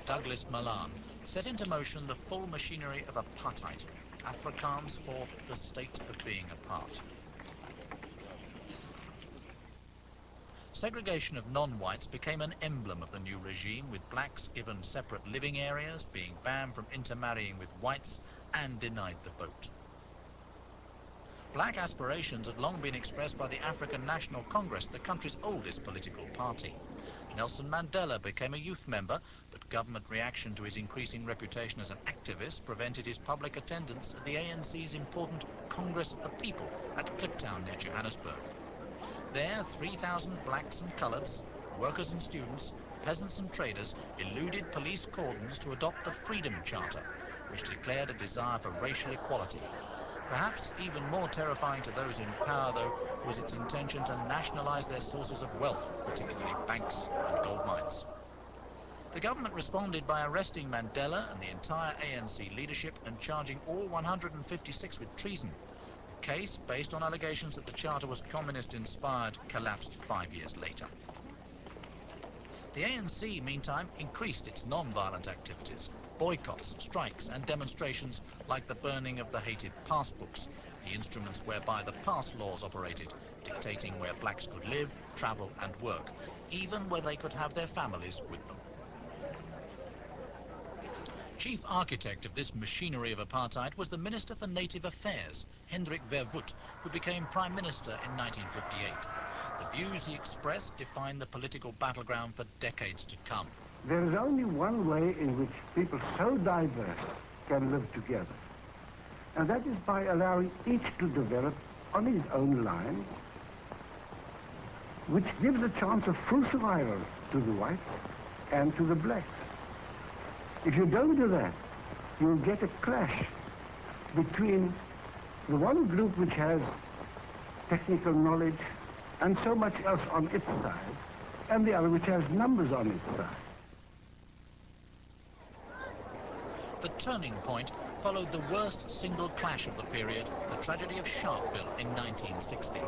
Douglas Malan, set into motion the full machinery of apartheid, Afrikaans for the state of being apart. Segregation of non-whites became an emblem of the new regime, with blacks given separate living areas, being banned from intermarrying with whites, and denied the vote. Black aspirations had long been expressed by the African National Congress, the country's oldest political party. Nelson Mandela became a youth member, but government reaction to his increasing reputation as an activist prevented his public attendance at the ANC's important Congress of People at Kliptown near Johannesburg. There, 3,000 blacks and coloureds, workers and students, peasants and traders eluded police cordons to adopt the Freedom Charter, which declared a desire for racial equality. Perhaps even more terrifying to those in power, though, was its intention to nationalise their sources of wealth, particularly banks and gold mines. The government responded by arresting Mandela and the entire ANC leadership and charging all 156 with treason. The case, based on allegations that the charter was communist-inspired, collapsed 5 years later. The ANC, meantime, increased its non-violent activities. Boycotts, strikes and demonstrations like the burning of the hated passbooks, the instruments whereby the pass laws operated, dictating where blacks could live, travel and work, even where they could have their families with them. Chief architect of this machinery of apartheid was the Minister for Native Affairs, Hendrik Verwoerd, who became Prime Minister in 1958. The views he expressed defined the political battleground for decades to come. There is only one way in which people so diverse can live together, and that is by allowing each to develop on his own line, which gives a chance of full survival to the whites and to the blacks. If you don't do that, you'll get a clash between the one group which has technical knowledge and so much else on its side, and the other which has numbers on its side. The turning point followed the worst single clash of the period, the tragedy of Sharpeville in 1960.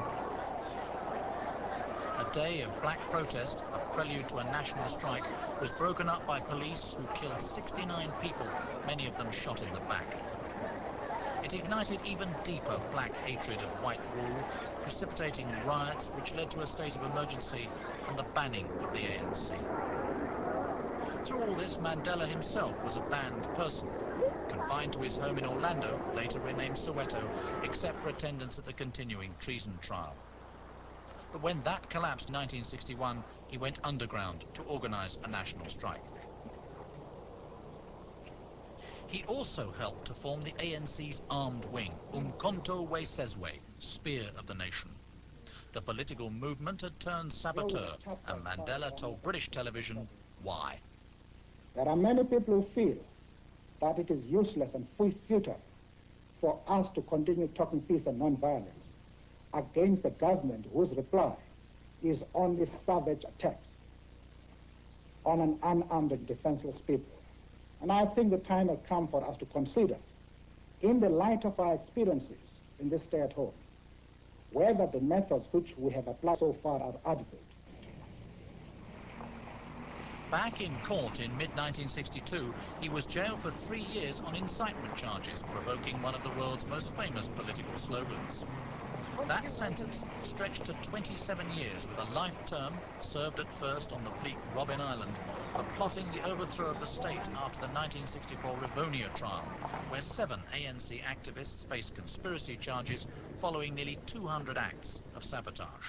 A day of black protest, a prelude to a national strike, was broken up by police who killed 69 people, many of them shot in the back. It ignited even deeper black hatred of white rule, precipitating riots which led to a state of emergency and the banning of the ANC. Through all this, Mandela himself was a banned person, confined to his home in Orlando, later renamed Soweto, except for attendance at the continuing treason trial. But when that collapsed in 1961, he went underground to organise a national strike. He also helped to form the ANC's armed wing, Umkhonto we Sizwe, Spear of the Nation. The political movement had turned saboteur, and Mandela told British television why. There are many people who feel that it is useless and futile for us to continue talking peace and non-violence against a government whose reply is only savage attacks on an unarmed and defenseless people. And I think the time has come for us to consider, in the light of our experiences in this stay at home, whether the methods which we have applied so far are adequate. Back in court in mid-1962, he was jailed for 3 years on incitement charges, provoking one of the world's most famous political slogans. That sentence stretched to 27 years, with a life term served at first on the bleak Robben Island for plotting the overthrow of the state after the 1964 Rivonia trial, where 7 ANC activists faced conspiracy charges following nearly 200 acts of sabotage.